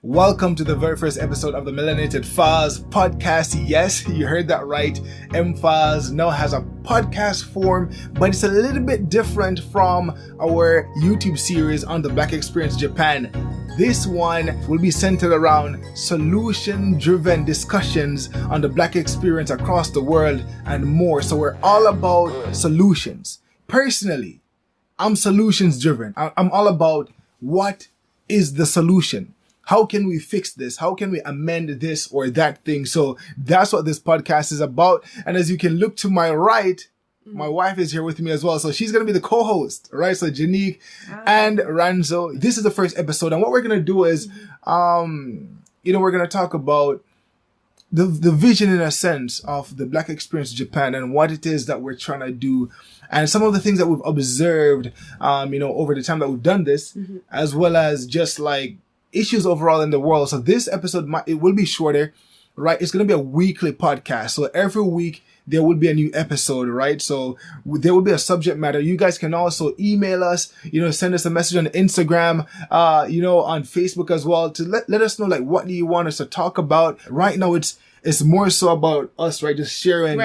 Welcome to the very first episode of the Melanated Files Podcast. Yes, you heard that right. MFiles now has a podcast form, but it's a little bit different from our YouTube series on the Black Experience Japan. This one will be centered around solution-driven discussions on the Black experience across the world and more. So we're all about solutions. Personally, I'm solutions-driven. I'm all about what is the solution. How can we fix this? How can we amend this or that thing? So that's what this podcast is about. And as you can look to my right, my wife is here with me as well. So she's going to be the co-host, right? So Janique and Ranzo. This is the first episode. And what we're going to do is, we're going to talk about the vision in a sense of the Black Experience Japan and what it is that we're trying to do. And some of the things that we've observed, over the time that we've done this, as well as just like issues overall in the world. So this episode, it will be shorter, right? It's going to be a weekly podcast. So every week there will be a new episode, right? So there will be a subject matter. You guys can also email us, send us a message on Instagram, on Facebook as well to let us know, like, what do you want us to talk about? Right now, it's more so about us, right? Just sharing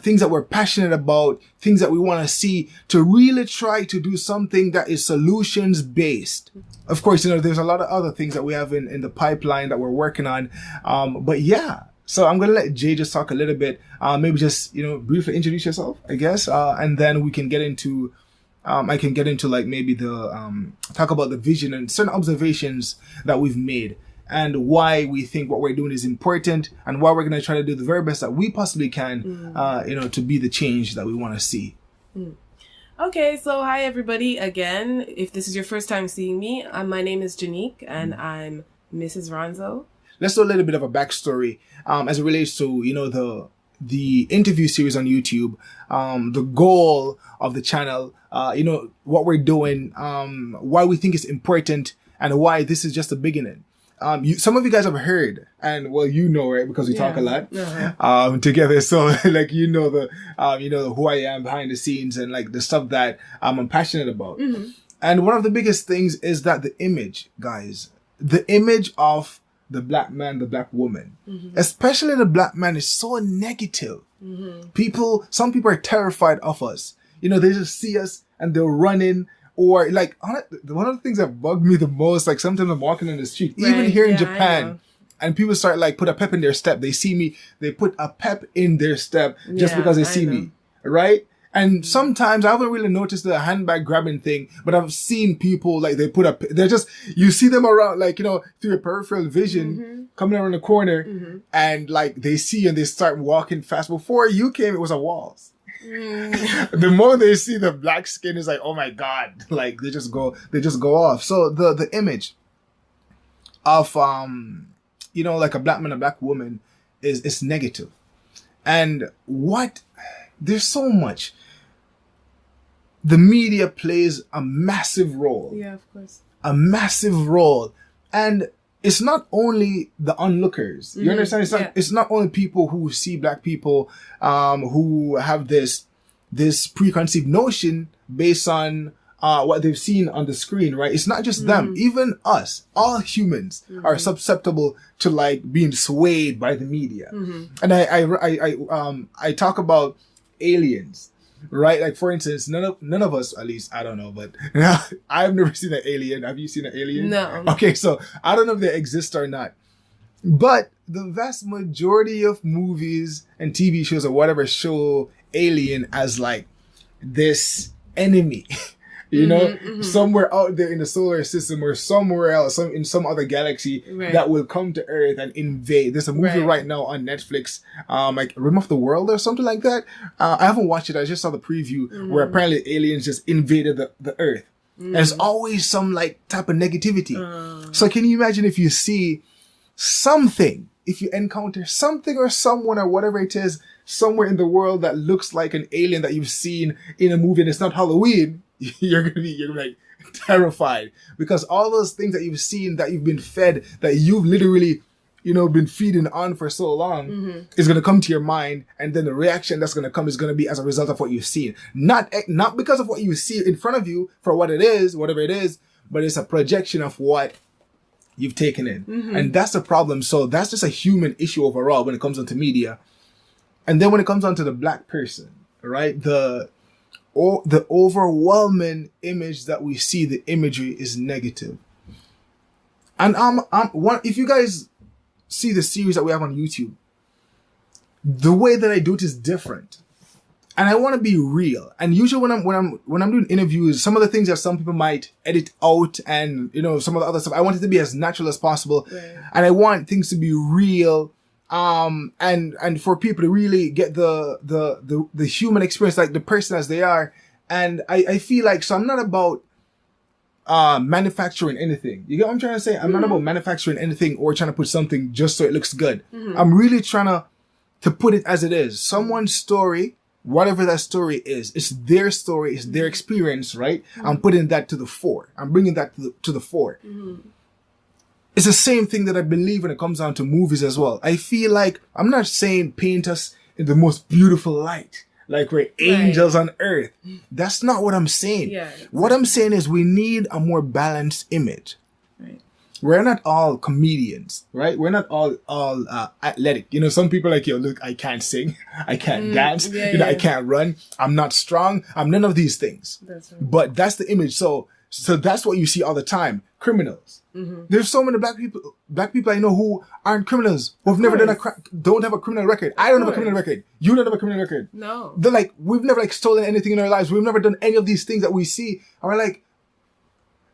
things that we're passionate about, things that we want to see, to really try to do something that is solutions based. Of course, there's a lot of other things that we have in the pipeline that we're working on. But yeah, so I'm going to let Jay just talk a little bit, maybe just, briefly introduce yourself, I guess. And then we can get into, I can get into like maybe talk about the vision and certain observations that we've made, and why we think what we're doing is important, and why we're going to try to do the very best that we possibly can, to be the change that we want to see. Okay, so hi everybody again. If this is your first time seeing me, my name is Janique, and I'm Mrs. Ranzo. Let's do a little bit of a backstory as it relates to, the interview series on YouTube, the goal of the channel, what we're doing, why we think it's important, and why this is just the beginning. Some of you guys have heard, and well, right? Because we talk a lot, together. So like, who I am behind the scenes and like the stuff that I'm passionate about. And one of the biggest things is that the image, guys, the image of the Black man, the Black woman, especially the Black man, is so negative. Some people are terrified of us. They just see us and they're running. Or like, one of the things that bugged me the most, like sometimes I'm walking in the street, even here in Japan, and people start like put a pep in their step. They see me, they put a pep in their step just because they see me, right? And sometimes I haven't really noticed the handbag grabbing thing, but I've seen people like you see them around, like, through your peripheral vision coming around the corner, and like they see and they start walking fast. Before you came, it was a waltz. The moment they see the black skin, is like, oh my God, like they just go off. So the image of like a Black man, a Black woman is negative. And there's so much. The media plays a massive role. Yeah, of course. A massive role. And it's not only the onlookers. You understand? It's not only people who see Black people, who have this preconceived notion based on what they've seen on the screen, right? It's not just them. Even us, all humans are susceptible to like being swayed by the media. And I talk about aliens. Right? Like, for instance, none of us, at least, I don't know, but I've never seen an alien. Have you seen an alien? No. Okay, so I don't know if they exist or not. But the vast majority of movies and TV shows or whatever show alien as like this enemy. Somewhere out there in the solar system or somewhere else, in some other galaxy that will come to Earth and invade. There's a movie right now on Netflix, like Rim of the World or something like that. I haven't watched it. I just saw the preview where apparently aliens just invaded the Earth. And there's always some like type of negativity. So can you imagine if you see something, if you encounter something or someone or whatever it is somewhere in the world that looks like an alien that you've seen in a movie and it's not Halloween, you're gonna be like terrified, because all those things that you've seen, that you've been fed, that you've literally, been feeding on for so long, is gonna come to your mind, and then the reaction that's gonna come is gonna be as a result of what you've seen, not because of what you see in front of you for what it is, whatever it is, but it's a projection of what you've taken in. And that's the problem. So that's just a human issue overall when it comes onto media. And then when it comes onto the black person, right? The overwhelming image that we see, the imagery is negative. And if you guys see the series that we have on YouTube, the way that I do it is different. And I want to be real. And usually when I'm doing interviews, some of the things that some people might edit out and, some of the other stuff, I want it to be as natural as possible. Right. And I want things to be real. And for people to really get the human experience, like the person as they are. And I feel like, so I'm not about, manufacturing anything. You get what I'm trying to say? I'm not about manufacturing anything or trying to put something just so it looks good. I'm really trying to put it as it is. Someone's story, whatever that story is, it's their story, it's their experience, right? I'm putting that to the fore. I'm bringing that to the fore. It's the same thing that I believe when it comes down to movies as well. I feel like, I'm not saying paint us in the most beautiful light, like we're angels on earth. That's not what I'm saying. Yeah, exactly. What I'm saying is we need a more balanced image. Right. We're not all comedians, right? We're not all athletic. Some people are like, yo, look, I can't sing. I can't dance. I can't run. I'm not strong. I'm none of these things. That's right. But that's the image. So that's what you see all the time. Criminals. There's so many black people I know who aren't criminals, who've never don't have a criminal record. I don't have a criminal record. You don't have a criminal record. No. They're like, we've never stolen anything in our lives. We've never done any of these things that we see. And we're like,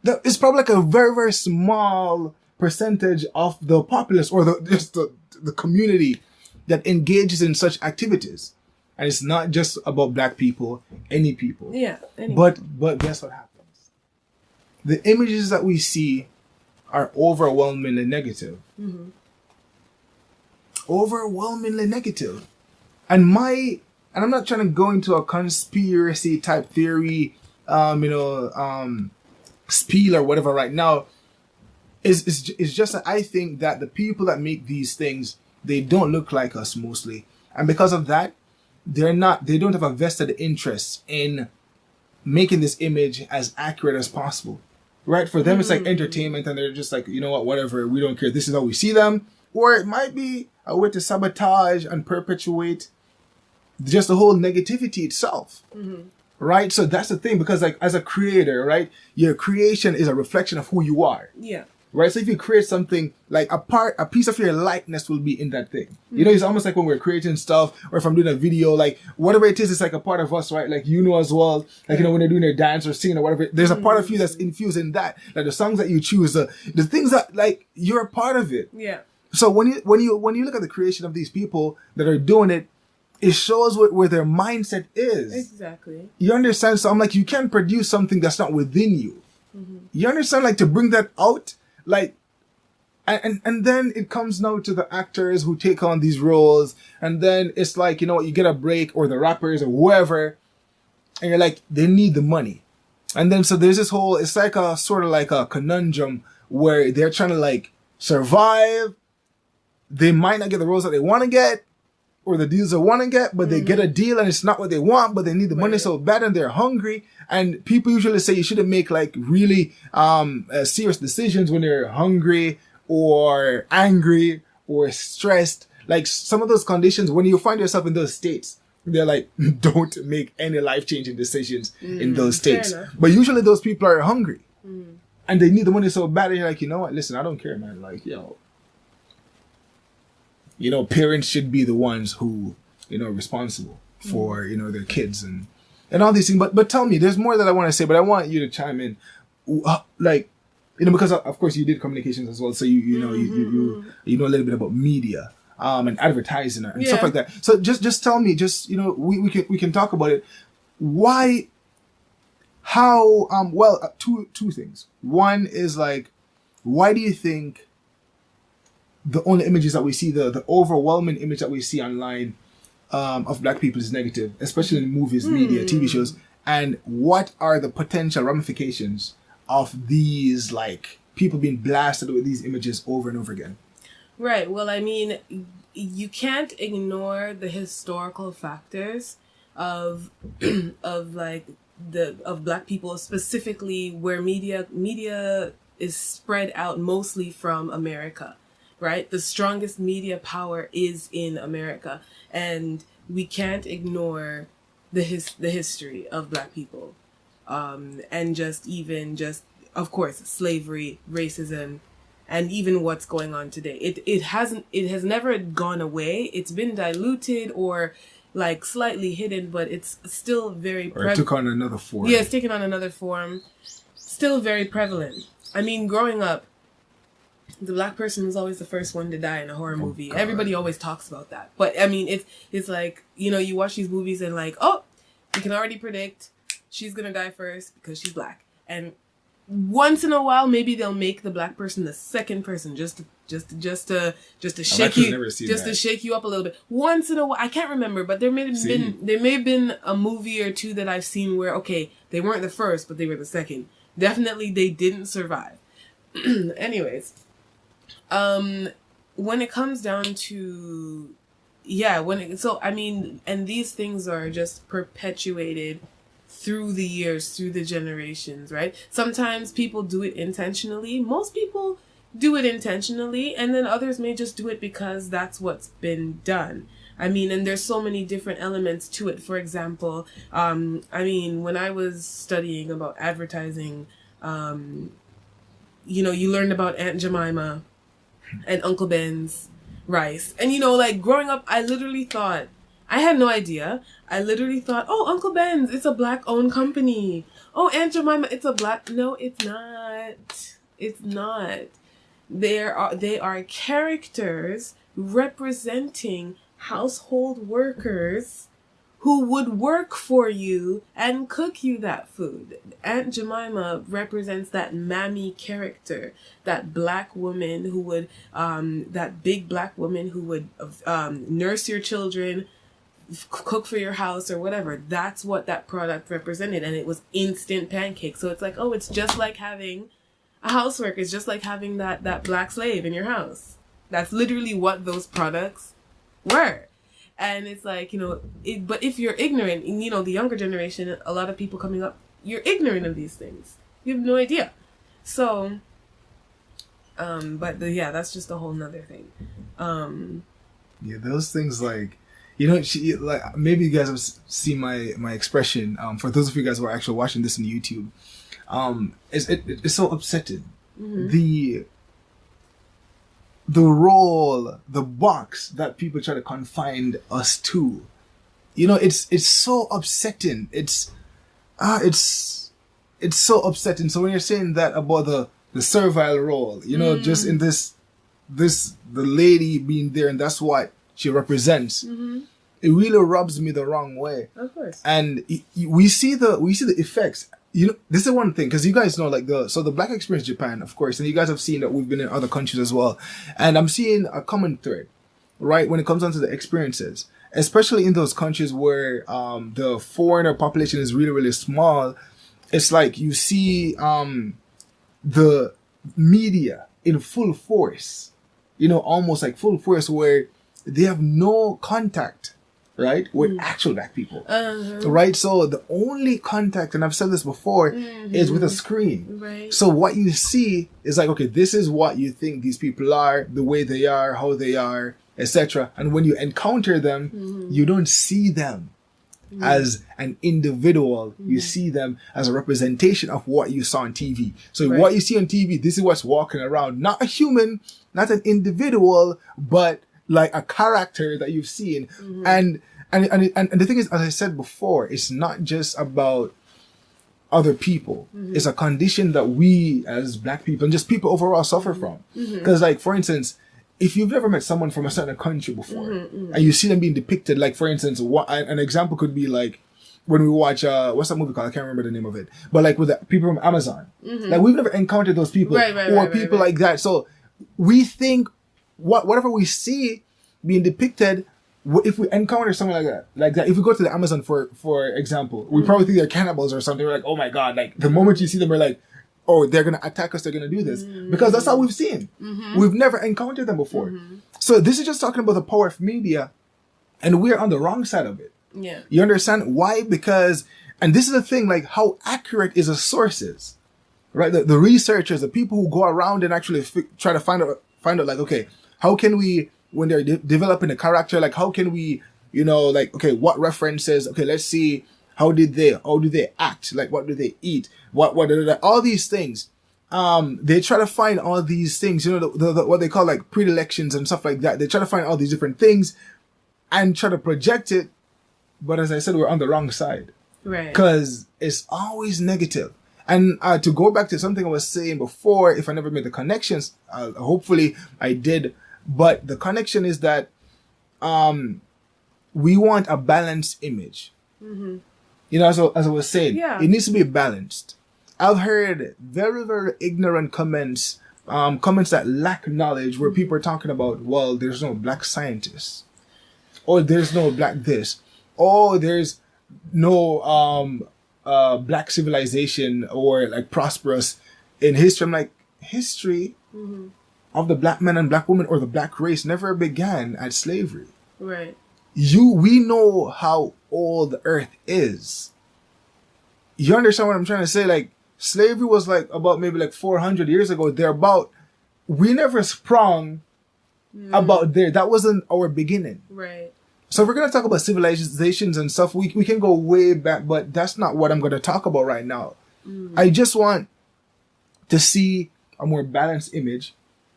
it's probably like a very, very small percentage of the populace or the community that engages in such activities. And it's not just about black people, any people. Yeah. But guess what happens? The images that we see are overwhelmingly negative. Overwhelmingly negative. And I'm not trying to go into a conspiracy type theory, spiel or whatever right now. It's just that I think that the people that make these things, they don't look like us mostly. And because of that, they don't have a vested interest in making this image as accurate as possible. Right? For them, it's like entertainment and they're just like, you know what, whatever, we don't care. This is how we see them. Or it might be a way to sabotage and perpetuate just the whole negativity itself. Right? So that's the thing, because like as a creator, right, your creation is a reflection of who you are. Yeah. Right? So if you create something, like a piece of your likeness will be in that thing. It's almost like when we're creating stuff, or if I'm doing a video, like whatever it is, it's like a part of us, right? Like as well, like when they're doing their dance or singing or whatever, there's a part of you that's infused in that. Like the songs that you choose, the things that like you're a part of it. Yeah. So when you look at the creation of these people that are doing it, it shows where their mindset is. Exactly. You understand? So I'm like, you can't produce something that's not within you. You understand? Like to bring that out. Like, and then it comes now to the actors who take on these roles, and then it's like, you get a break, or the rappers or whoever, and you're like, they need the money. And then so there's this whole, it's like a sort of like a conundrum where they're trying to like survive. They might not get the roles that they want to get, or the deals they want to get, but they get a deal and it's not what they want, but they need the money so bad and they're hungry. And people usually say you shouldn't make like really serious decisions when you're hungry or angry or stressed. Like some of those conditions, when you find yourself in those states, they're like, don't make any life-changing decisions in those states. But usually those people are hungry and they need the money so bad, and you're like, you know what, listen, I don't care, man. Like, parents should be the ones who, responsible for, their kids and all these things. But tell me, there's more that I want to say, but I want you to chime in. Like, because of course you did communications as well. So you know a little bit about media, and advertising and stuff like that. So just tell me, we can talk about it. Why, how, two things. One is like, why do you think the only images that we see, the overwhelming image that we see online of black people is negative, especially in movies, media, TV shows? And what are the potential ramifications of these, like, people being blasted with these images over and over again? Right. Well, I mean, you can't ignore the historical factors of black people, specifically where media spread out mostly from America, right? The strongest media power is in America, and we can't ignore the history of Black people, and just of course slavery, racism, and even what's going on today. It has never gone away. It's been diluted or like slightly hidden, but it's still very Or it took on another form. Yeah, it's taken on another form. Still very prevalent. I mean, growing up, the Black person was always the first one to die in a horror movie. God. Everybody always talks about that. But I mean, it's like, you know, you watch these movies and like, oh, you can already predict she's gonna die first because she's Black. And once in a while, maybe they'll make the Black person the second person just to shake you, to shake you up a little bit. Once in a while, I can't remember, but there may have been a movie or two that I've seen where, okay, they weren't the first, but they were the second. Definitely, they didn't survive. Anyways, when it comes down to, and these things are just perpetuated through the years, through the generations, right? Sometimes people do it intentionally. Most people do it intentionally, and then others may just do it because that's what's been done. I mean, and there's so many different elements to it. For example, when I was studying about advertising, you learned about Aunt Jemima and Uncle Ben's rice. And, like growing up, I literally thought, I had no idea. I literally thought, oh, Uncle Ben's, it's a Black-owned company. Oh, Aunt Jemima, it's a Black... No, it's not. It's not. They are characters representing household workers who would work for you and cook you that food. Aunt Jemima represents that mammy character, that Black woman who would, that big Black woman who would nurse your children, cook for your house or whatever. That's what that product represented, and it was instant pancakes. So it's like, oh, it's just like having a houseworker. It's just like having that Black slave in your house. That's literally what those products were. And it's like, but if you're ignorant, and, the younger generation, a lot of people coming up, you're ignorant of these things. You have no idea. So, that's just a whole nother thing. Those things like, maybe you guys have seen my expression. For those of you guys who are actually watching this on YouTube, it's so upsetting. Mm-hmm. The role, the box that people try to confine us to, it's so upsetting. It's so upsetting. So when you're saying that about the servile role, just in the lady being there, and that's what she represents. Mm-hmm. It really rubs me the wrong way. Of course. And we see the effects. This is one thing, because you guys know, the Black experience in Japan, of course, and you guys have seen that we've been in other countries as well. And I'm seeing a common thread, right, when it comes down to the experiences, especially in those countries where the foreigner population is really, really small. It's like you see the media in full force, almost like full force, where they have no contact, right, with actual Black people, right? So the only contact, and I've said this before, is with a screen. Right. So what you see is like, okay, this is what you think these people are, the way they are, how they are, etc. And when you encounter them, you don't see them as an individual. You see them as a representation of what you saw on TV. So what you see on TV, this is what's walking around. Not a human, not an individual, but like a character that you've seen. And the thing is, as I said before, it's not just about other people. It's a condition that we as Black people and just people overall suffer from. Because like, for instance, if you've never met someone from a certain country before and you see them being depicted, like for instance, an example could be like when we watch, what's that movie called? I can't remember the name of it. But like with the people from Amazon, like we've never encountered those people or people like that. So we think whatever we see being depicted, if we encounter something like that, if we go to the Amazon, for example, we probably think they're cannibals or something. We're like, oh my God, like the moment you see them, we're like, oh, they're going to attack us, they're going to do this. Because that's all we've seen. We've never encountered them before. So this is just talking about the power of media, and we're on the wrong side of it. Yeah. You understand why? Because, and this is the thing, like how accurate is a sources. right? The researchers, the people who go around and actually try to find out, like, okay, how can we, when they're developing a character, like, how can we, like, okay, what references, okay, let's see, how do they act? Like, what do they eat? What all these things. They try to find all these things, what they call like predilections and stuff like that. They try to find all these different things and try to project it. But as I said, we're on the wrong side. Right. Because it's always negative. And to go back to something I was saying before, if I never made the connections, hopefully I did. But the connection is that we want a balanced image. Mm-hmm. As I was saying, it needs to be balanced. I've heard very, very ignorant comments that lack knowledge, where people are talking about, well, there's no black scientists, or there's no black this, or there's no black civilization or like prosperous in history. I'm like, history of the black man and black woman or the black race never began at slavery. Right. We know how old the earth is. You understand what I'm trying to say? Like, slavery was like about maybe like 400 years ago. We never sprung about there. That wasn't our beginning. Right. So if we're going to talk about civilizations and stuff, we can go way back, but that's not what I'm going to talk about right now. I just want to see a more balanced image,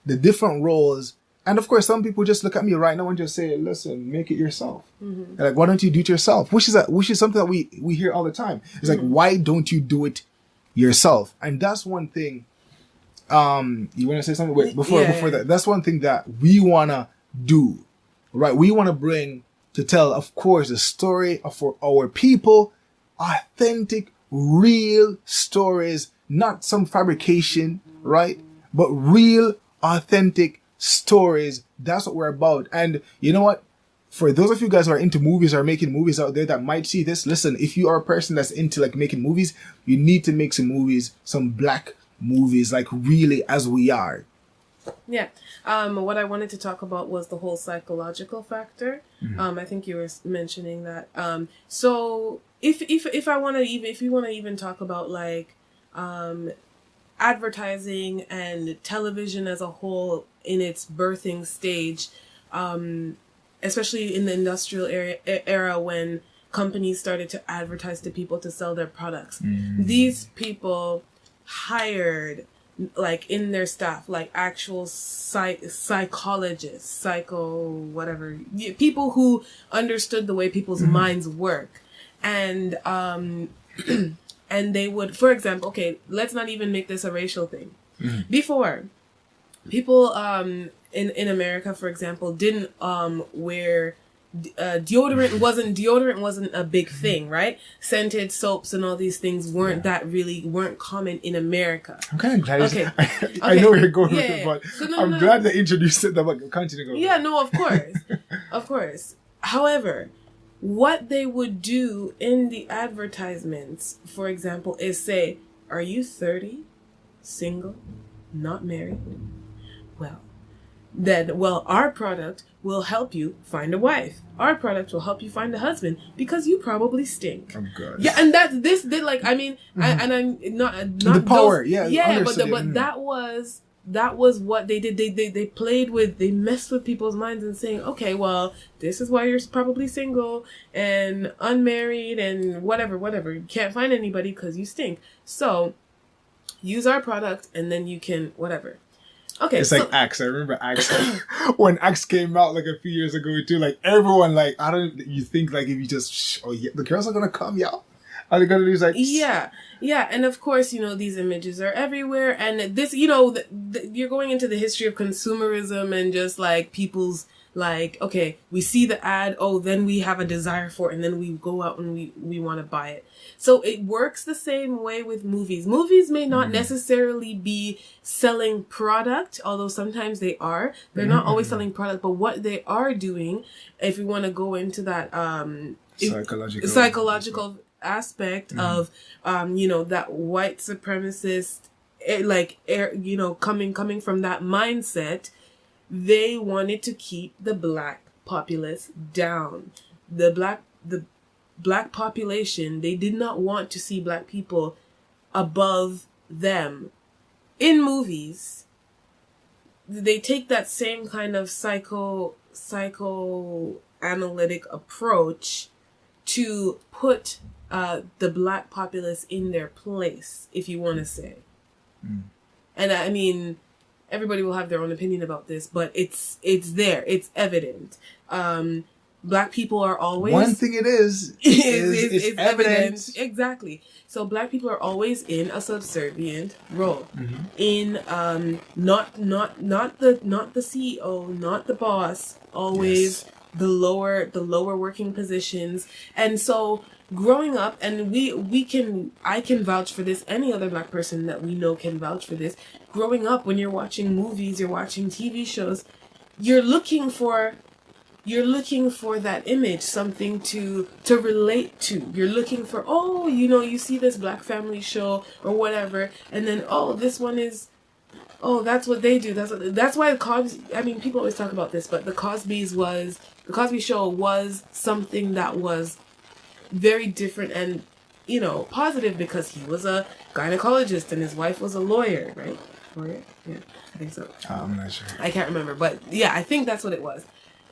the different roles. And of course, some people just look at me right now and just say, listen, make it yourself. Like, why don't you do it yourself? Which is something that we hear all the time. It's like, why don't you do it yourself? And that's one thing. You want to say something? Wait, before that, that's one thing that we want to do, right? We want to tell, of course, the story of our people, authentic, real stories, not some fabrication, right? But real, authentic stories. That's what we're about. And you know what? For those of you guys who are into movies or making movies out there that might see this, listen, if you are a person that's into like making movies, you need to make some movies, some black movies, like really as we are. Yeah. What I wanted to talk about was the whole psychological factor. I think you were mentioning that. So if you want to even talk about like advertising and television as a whole in its birthing stage, especially in the industrial era when companies started to advertise to people to sell their products. These people hired, like, in their staff, like actual psychologists, people who understood the way people's minds work. And and they would, for example, okay, let's not even make this a racial thing. Before, people in America, for example, didn't wear deodorant wasn't a big thing, right? Scented soaps and all these things weren't common in America. I'm kind of glad. Okay. I know where you're going with it, but I'm glad they introduced it. Continue going. Yeah, no, of course. Of course. However, what they would do in the advertisements, for example, is say, are you 30, single, not married? Well, our product will help you find a wife. Our product will help you find a husband because you probably stink. Oh God. Yeah, and I'm not the power. But that was what they did. They messed with people's minds and saying, okay, well, this is why you're probably single and unmarried and whatever. You can't find anybody because you stink. So use our product and then you can whatever. Okay, it's like Axe. I remember Axe when Axe came out like a few years ago too. Like everyone, like you think like if you just the girls are gonna come, y'all. Are they gonna lose like? Yeah, and of course these images are everywhere, and this you're going into the history of consumerism and just like people's like, okay, we see the ad, then we have a desire for it, and then we go out and we want to buy it. So it works the same way with movies. Movies may not necessarily be selling product, although sometimes they are. They're not always selling product, but what they are doing, if we want to go into that psychological aspect of that white supremacist coming from that mindset, they wanted to keep the black populace down. The black population, they did not want to see black people above them in movies, they take that same kind of psychoanalytic approach to put the black populace in their place, if you want to say. And I mean, everybody will have their own opinion about this, but it's there. It's evident. Black people are always... One thing it is evident. Exactly. So black people are always in a subservient role. In not the CEO, not the boss, always the lower working positions. And so growing up, and I can vouch for this, any other black person that we know can vouch for this. Growing up, when you're watching movies, you're watching TV shows, you're looking for that image, something to relate to. You're looking for, you see this black family show or whatever, and then, this one is, that's what they do. That's why people always talk about this, but the Cosby Show was something that was very different and, positive, because he was a gynecologist and his wife was a lawyer, right? Lawyer? Yeah, I think so. I'm not sure. I can't remember, but yeah, I think that's what it was.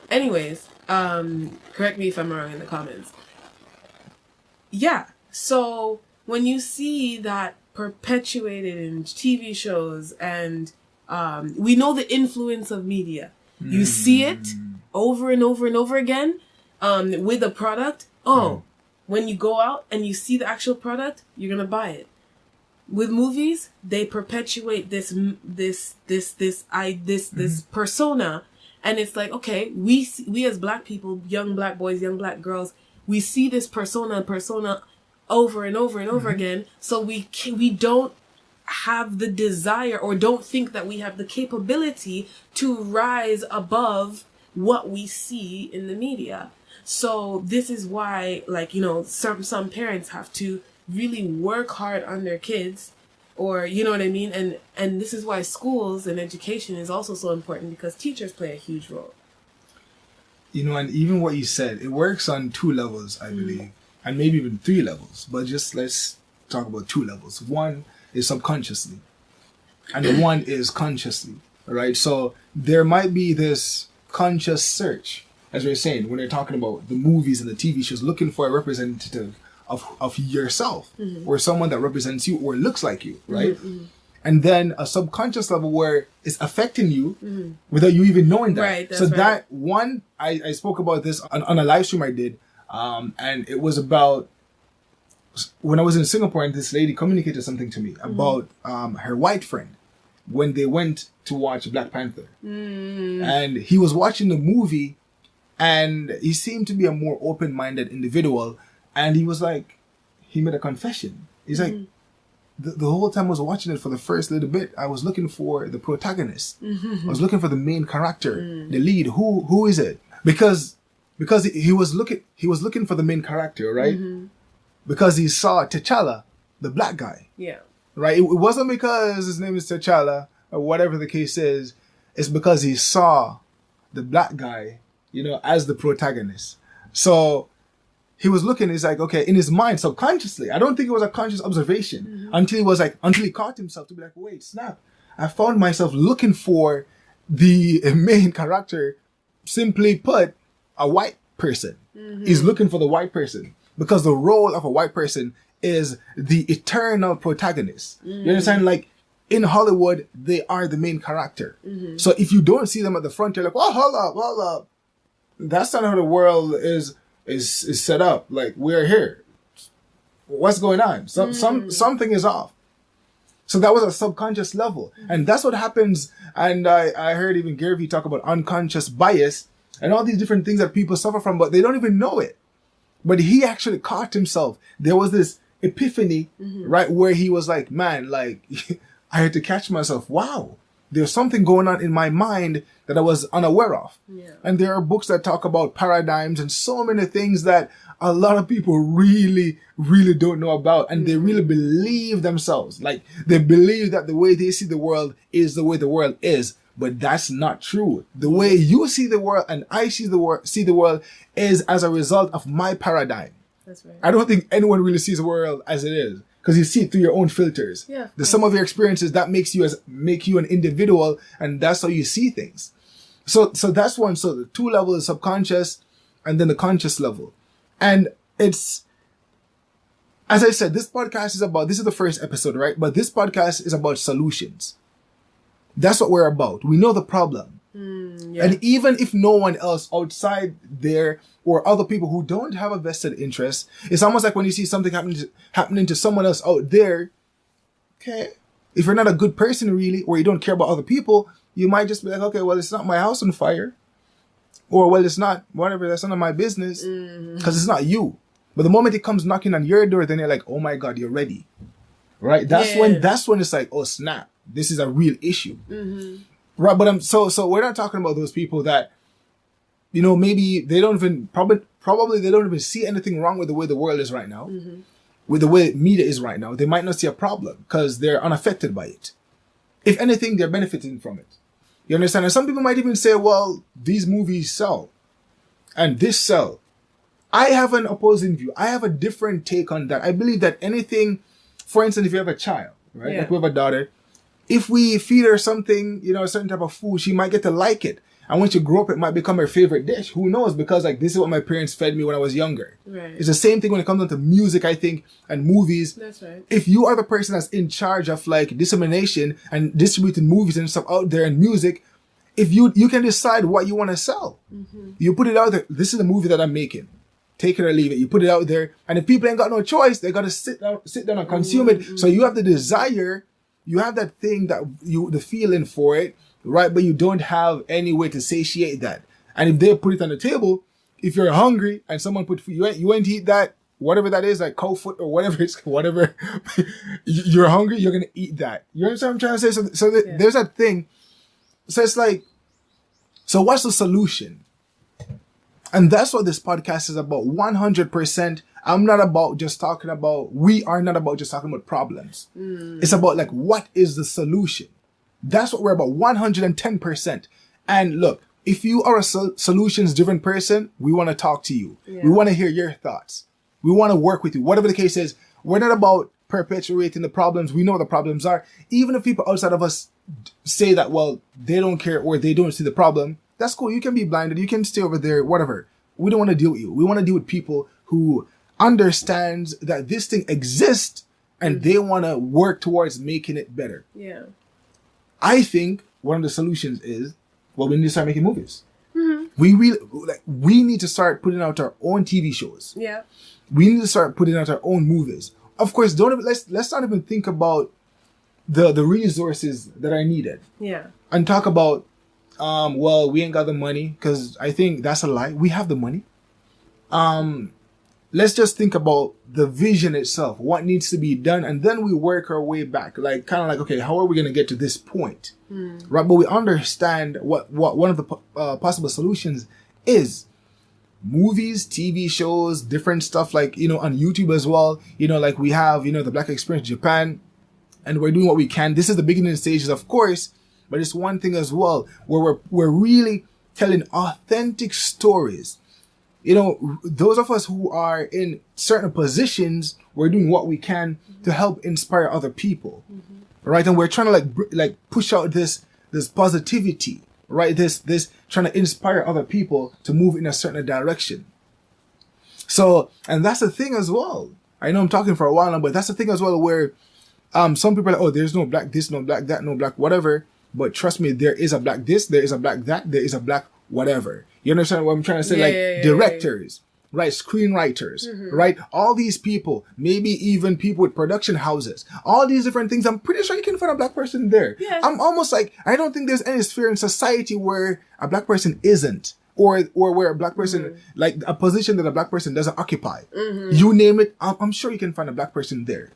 Anyways, correct me if I'm wrong in the comments. Yeah, so when you see that perpetuated in TV shows, and we know the influence of media. You see it over and over and over again with a product. When you go out and you see the actual product, you're gonna buy it. With movies, they perpetuate this persona. And it's like, okay, we as black people, young black boys, young black girls, we see this persona over and over and over again. So we don't have the desire, or don't think that we have the capability to rise above what we see in the media. So this is why, some parents have to really work hard on their kids. Or, you know what I mean? And this is why schools and education is also so important, because teachers play a huge role. And even what you said, it works on 2 levels, I believe. And maybe even 3 levels. But just let's talk about 2 levels. One is subconsciously. And the one is consciously. Right? So there might be this conscious search, as we were saying, when they're talking about the movies and the TV shows, looking for a representative of yourself, or someone that represents you or looks like you, right? And then a subconscious level where it's affecting you without you even knowing that. Right, so that one, I spoke about this on a live stream I did, and it was about when I was in Singapore, and this lady communicated something to me about her white friend when they went to watch Black Panther. And he was watching the movie, and he seemed to be a more open-minded individual. And he was like, he made a confession. He's like, the whole time I was watching it for the first little bit, I was looking for the protagonist. I was looking for the main character, the lead. Who is it? Because he was looking for the main character, right? Because he saw T'Challa, the black guy. Yeah. Right? It wasn't because his name is T'Challa or whatever the case is. It's because he saw the black guy, as the protagonist. So he was looking, he's like, okay, in his mind, subconsciously. I don't think it was a conscious observation until he caught himself to be like, wait, snap. I found myself looking for the main character, simply put, a white person. He's looking for the white person because the role of a white person is the eternal protagonist. You understand? Like in Hollywood, they are the main character. So if you don't see them at the front, you're like, well, hold up. That's not how the world is set up. Like, we're here. What's going on? Something is off. So that was a subconscious level. And that's what happens. And I heard even Gary Vee talk about unconscious bias and all these different things that people suffer from, but they don't even know it. But he actually caught himself. There was this epiphany, right, where he was like, man, like, I had to catch myself. Wow. There's something going on in my mind that I was unaware of. Yeah. And there are books that talk about paradigms and so many things that a lot of people really, really don't know about. And they really believe themselves. Like, they believe that the way they see the world is the way the world is. But that's not true. The way you see the world and I see the world is as a result of my paradigm. That's right. I don't think anyone really sees the world as it is. because you see it through your own filters. Yeah. The sum of your experiences that make you an individual, and that's how you see things. So that's one. So the two levels, subconscious and then the conscious level. And it's, as I said, this is the first episode, right? But this podcast is about solutions. That's what we're about. We know the problem. Yeah. And even if no one else outside there or other people who don't have a vested interest, it's almost like when you see something happening to someone else out there, okay, if you're not a good person really, or you don't care about other people, you might just be like, okay, well, it's not my house on fire. Or, well, it's not, whatever, that's none of my business. Because it's not you. But the moment it comes knocking on your door, then you're like, oh my God, you're ready. Right? That's when it's like, oh snap, this is a real issue. Right? But so we're not talking about those people that, you know, maybe they don't even, probably they don't even see anything wrong with the way the world is right now. With the way media is right now. They might not see a problem because they're unaffected by it. If anything, they're benefiting from it. You understand? And some people might even say, well, these movies sell. And this sell. I have an opposing view. I have a different take on that. I believe that anything, for instance, if you have a child, right? Yeah. Like we have a daughter, if we feed her something, you know, a certain type of food, she might get to like it. And when she grow up, it might become her favorite dish. Who knows? Because like this is what my parents fed me when I was younger. Right. It's the same thing when it comes down to music, I think, and movies. That's right. If you are the person that's in charge of like dissemination and distributing movies and stuff out there and music, if you can decide what you want to sell. You put it out there. This is the movie that I'm making. Take it or leave it. You put it out there. And if people ain't got no choice, they got to sit down and consume it. So you have the desire, you have that thing the feeling for it, right? But you don't have any way to satiate that. And if they put it on the table, if you're hungry and someone put food, you ain't eat that, whatever that is, like cow foot or whatever whatever, you're hungry, you're going to eat that. You understand what I'm trying to say? So there's that thing. So it's like, so what's the solution? And that's what this podcast is about. 100%. We are not about just talking about problems. It's about like, what is the solution? That's what we're about. 110%. And look, if you are a solutions driven person, we want to talk to you. Yeah. We want to hear your thoughts. We want to work with you. Whatever the case is, we're not about perpetuating the problems. We know what the problems are. Even if people outside of us say that, well, they don't care or they don't see the problem, that's cool. You can be blinded. You can stay over there, whatever. We don't want to deal with you. We want to deal with people who understands that this thing exists and they want to work towards making it better. Yeah. I think one of the solutions is, well, we need to start making movies. We need to start putting out our own TV shows. Yeah. We need to start putting out our own movies. Of course, let's not even think about the resources that are needed. Yeah. And talk about, well, we ain't got the money, because I think that's a lie. We have the money. Let's just think about the vision itself, what needs to be done, and then we work our way back. Like, kind of like, okay, how are we going to get to this point? Right? But we understand what one of the possible solutions is. Movies, TV shows, different stuff, like, you know, on YouTube as well. You know, like we have, you know, the Black Experience Japan, and we're doing what we can. This is the beginning stages, of course, but it's one thing as well where we're really telling authentic stories. You know, those of us who are in certain positions, we're doing what we can to help inspire other people, right? And we're trying to like push out this positivity, right? This trying to inspire other people to move in a certain direction. So, and that's the thing as well. I know I'm talking for a while now, but that's the thing as well where some people are like, oh, there's no black this, no black that, no black whatever. But trust me, there is a black this, there is a black that, there is a black whatever. You understand what I'm trying to say? Directors, right? Screenwriters, right? All these people, maybe even people with production houses, all these different things. I'm pretty sure you can find a black person there. Yeah. I'm almost like, I don't think there's any sphere in society where a black person isn't, or where a black person, like a position that a black person doesn't occupy. You name it, I'm sure you can find a black person there,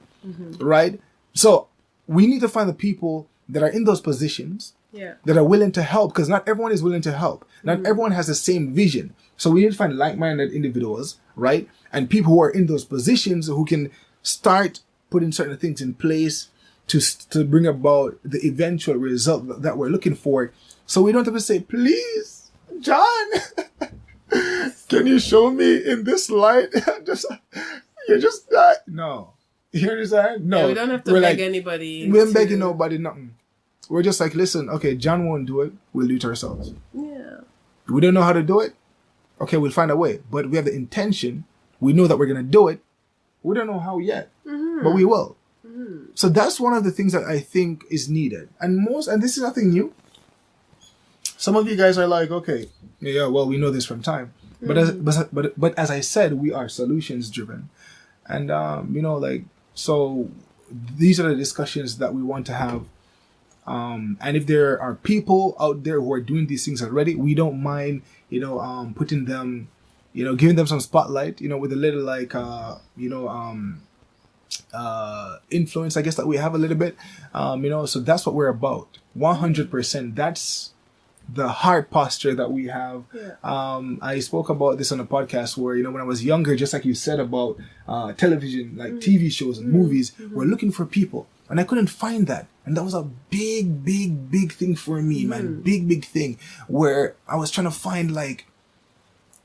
right? So we need to find the people that are in those positions, that are willing to help, because not everyone is willing to help. Not everyone has the same vision. So we need to find like-minded individuals, right? And people who are in those positions who can start putting certain things in place to bring about the eventual result that we're looking for. So we don't have to say, please, John, can you show me in this light? No. You understand? No. Yeah, we don't have to beg anybody. We ain't begging nobody nothing. We're just like, listen, okay, John won't do it. We'll do it ourselves. Yeah. We don't know how to do it. Okay, we'll find a way. But we have the intention. We know that we're going to do it. We don't know how yet. But we will. So that's one of the things that I think is needed. And this is nothing new. Some of you guys are like, okay, yeah, well, we know this from time. But as I said, we are solutions driven. And, so these are the discussions that we want to have. And if there are people out there who are doing these things already, we don't mind, putting them, giving them some spotlight, with a little influence, I guess, that we have a little bit, so that's what we're about. 100%. That's the heart posture that we have. Yeah. I spoke about this on a podcast where, when I was younger, just like you said about television, like TV shows and movies, we're looking for people. And I couldn't find that. And that was a big, big, big thing for me, man. Big, big thing. Where I was trying to find,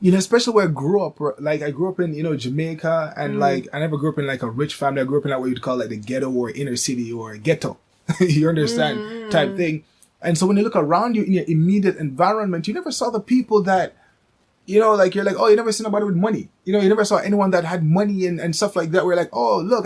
especially where I grew up. Like, I grew up in, Jamaica. And, I never grew up in, a rich family. I grew up in, what you'd call, the ghetto or inner city or ghetto. You understand? Type thing. And so when you look around you in your immediate environment, you never saw the people that, you're like, oh, you never seen nobody with money. You never saw anyone that had money and stuff like that. We're like, oh, look,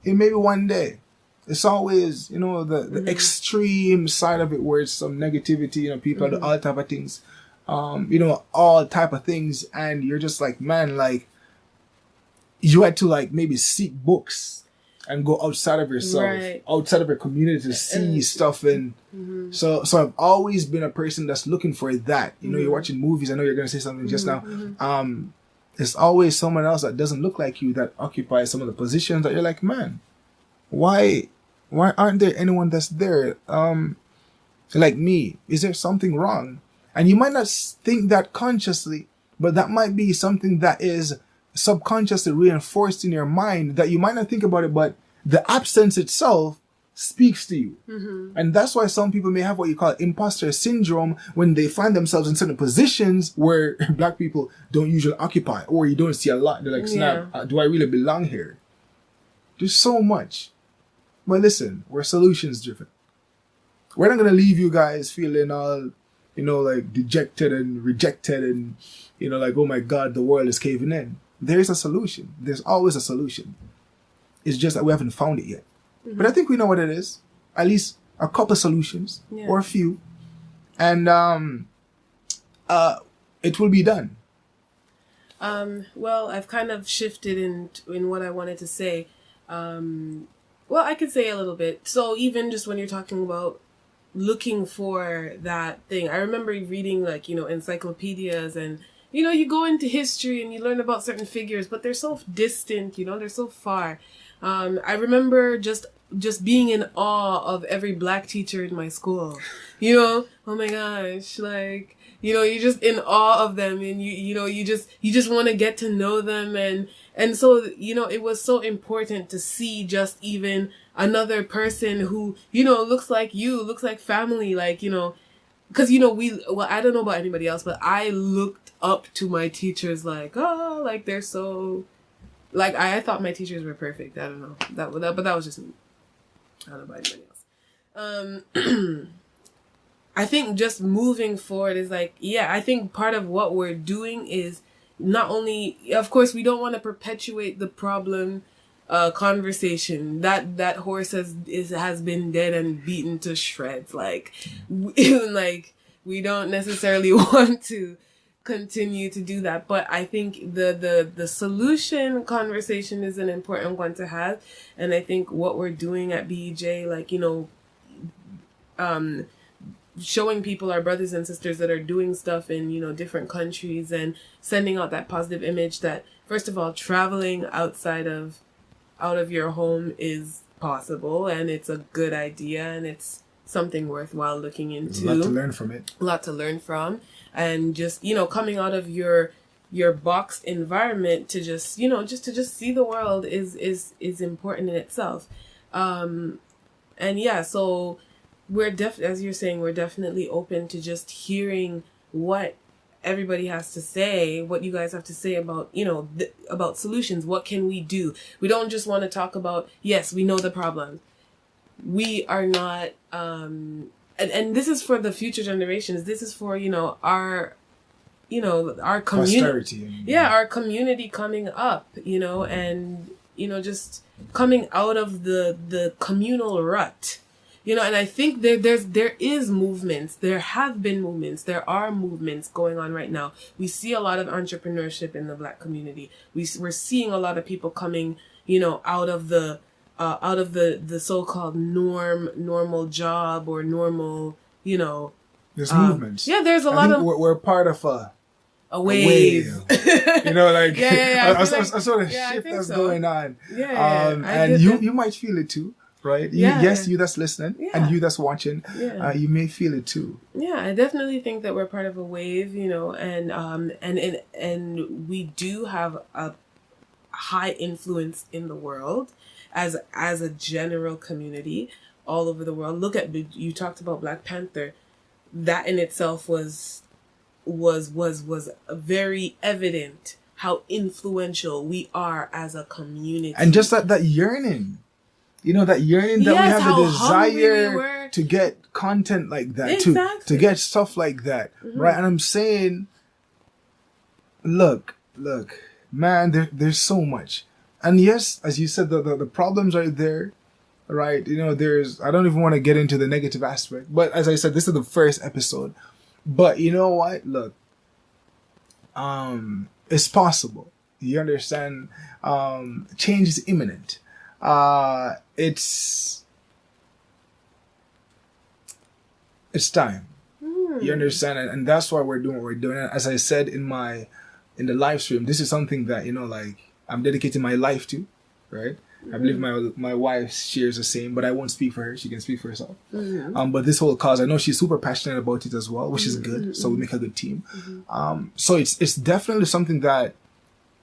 maybe one day. It's always, the extreme side of it where it's some negativity, people do all type of things, all type of things. And you're just like, man, you had to maybe seek books and go outside of yourself, outside of your community to see stuff. And so I've always been a person that's looking for that. You're watching movies. I know you're going to say something just now. There's always someone else that doesn't look like you that occupies some of the positions that you're like, man, why aren't there anyone that's there like me? Is there something wrong? And you might not think that consciously, but that might be something that is subconsciously reinforced in your mind that you might not think about it, but the absence itself speaks to you. And that's why some people may have what you call imposter syndrome when they find themselves in certain positions where black people don't usually occupy, or you don't see a lot. They're like, snap, do I really belong here? There's so much. But listen, we're solutions driven. We're not going to leave you guys feeling all, dejected and rejected and, oh my God, the world is caving in. There is a solution. There's always a solution. It's just that we haven't found it yet. But I think we know what it is. At least a couple solutions or a few. And it will be done. Well, I've kind of shifted in what I wanted to say. Well, I could say a little bit. So even just when you're talking about looking for that thing, I remember reading encyclopedias and, you go into history and you learn about certain figures, but they're so distant, they're so far. I remember just being in awe of every black teacher in my school, oh my gosh, you're just in awe of them and you just want to get to know them. And so, it was so important to see just even another person who, looks like you, looks like family, because, I don't know about anybody else, but I looked up to my teachers they're so, I thought my teachers were perfect. I don't know. But that was just me. I don't know about anybody else. I think just moving forward is I think part of what we're doing is not only, of course, we don't want to perpetuate the problem conversation. That horse has been dead and beaten to shreds. We don't necessarily want to continue to do that, but I think the solution conversation is an important one to have. And I think what we're doing at BEJ, showing people, our brothers and sisters that are doing stuff in different countries, and sending out that positive image that, first of all, traveling out of your home is possible, and it's a good idea, and it's something worthwhile looking into. There's a lot to learn from it. A lot to learn from. And just, coming out of your box environment to just see the world is important in itself. So we're as you're saying, we're definitely open to just hearing what everybody has to say, what you guys have to say about, about solutions. What can we do? We don't just want to talk about, yes, we know the problem. We are not, and this is for the future generations. This is for, our community. Our community coming up, and, just coming out of the communal rut. And I think there is movements. There have been movements. There are movements going on right now. We see a lot of entrepreneurship in the Black community. We're seeing a lot of people coming, out of the so-called normal job or normal, There's movements. Yeah, there's a lot of. We're part of a wave. A sort of shift that's going on. And you might feel it too. Right? Yes, you that's listening and you that's watching, you may feel it too. Yeah, I definitely think that we're part of a wave, and we do have a high influence in the world as a general community all over the world. Look at, you talked about Black Panther. That in itself was very evident how influential we are as a community. And just that yearning. That yearning that we have, the desire to get content like that, to get stuff like that, right? And I'm saying, look, man, there's so much. And yes, as you said, the problems are there, right? I don't even want to get into the negative aspect, but as I said, this is the first episode. But you know what? Look, it's possible. You understand? Change is imminent. It's time. You understand? And that's why we're doing what we're doing. And as I said in the live stream, this is something that, I'm dedicating my life to, right? I believe my wife shares the same, but I won't speak for her. She can speak for herself. But this whole cause, I know she's super passionate about it as well, which is good. So we make a good team. So it's definitely something that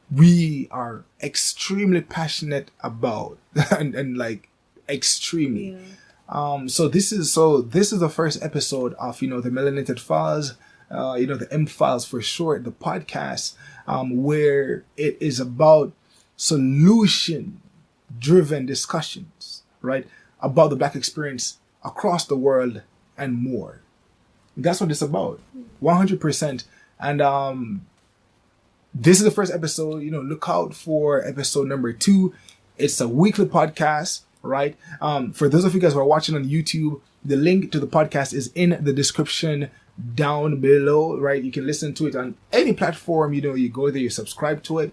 we are extremely passionate about and like extremely. So this is the first episode of, the Melanated Files, the MFiles for short, the podcast, where it is about solution driven discussions, right? About the Black experience across the world and more. That's what it's about. 100%. And, this is the first episode. Look out for episode number 2. It's a weekly podcast, right? For those of you guys who are watching on YouTube, the link to the podcast is in the description down below, right? You can listen to it on any platform. You go there, you subscribe to it.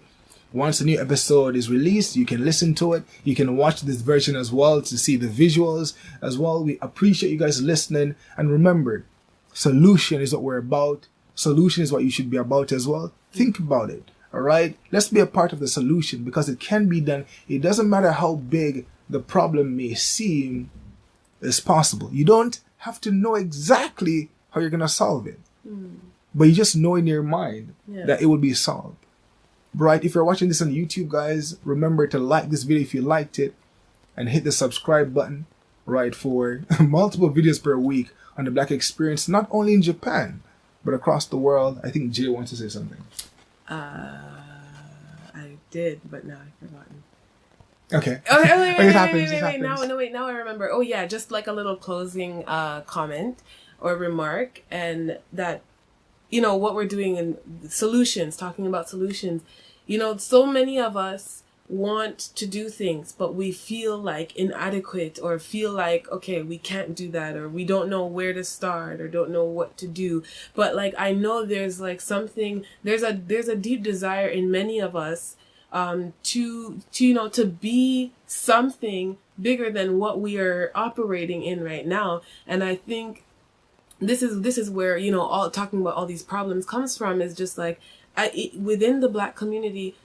Once a new episode is released, you can listen to it. You can watch this version as well to see the visuals as well. We appreciate you guys listening. And remember, solution is what we're about. Solution is what you should be about as well. Think about it. All right. Let's be a part of the solution because it can be done. It doesn't matter how big the problem may seem, it's possible. You don't have to know exactly how you're going to solve it, but you just know in your mind that it will be solved. Right. If you're watching this on YouTube, guys, remember to like this video if you liked it and hit the subscribe button, right, for multiple videos per week on the Black experience, not only in Japan, but across the world. I think Jay wants to say something. I did, but now I've forgotten. Okay. Wait, it happens. Now I remember. Oh yeah, just like a little closing comment or remark, and that, what we're doing in solutions, talking about solutions. So many of us want to do things, but we feel like inadequate or feel like, okay, we can't do that, or we don't know where to start or don't know what to do. But like, I know there's like something, there's a deep desire in many of us, to be something bigger than what we are operating in right now. And I think this is where, all talking about all these problems comes from, is just like, within the Black community,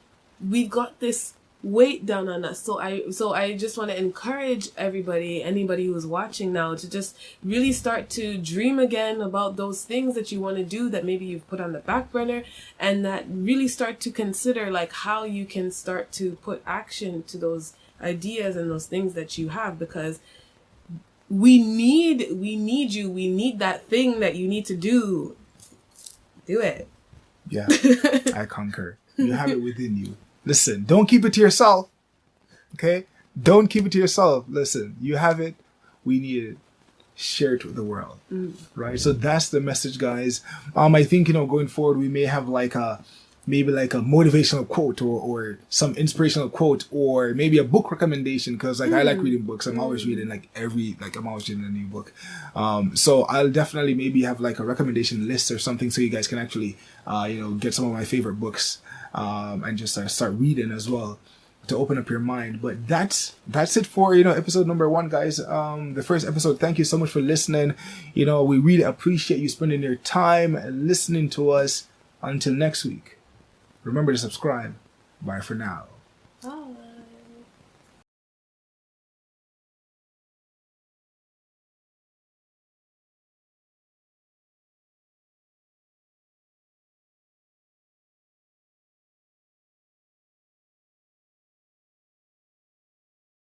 we've got this weight down on us. So I just want to encourage anybody who's watching now, to just really start to dream again about those things that you want to do that maybe you've put on the back burner, and that really start to consider like how you can start to put action to those ideas and those things that you have, because we need you. We need that thing that you need to do. Do it. Yeah, I concur. You have it within you. Listen, don't keep it to yourself. Okay? Don't keep it to yourself. Listen, you have it. We need it. Share it with the world. Right? So that's the message, guys. I think, going forward, we may have maybe a motivational quote or some inspirational quote or maybe a book recommendation, because I like reading books. I'm always reading I'm always reading a new book. So I'll definitely maybe have a recommendation list or something so you guys can actually get some of my favorite books and just start reading as well to open up your mind. But that's it for episode number 1, guys. The first episode. Thank you so much for listening. We really appreciate you spending your time listening to us. Until next week, remember to subscribe. Bye for now. Bye.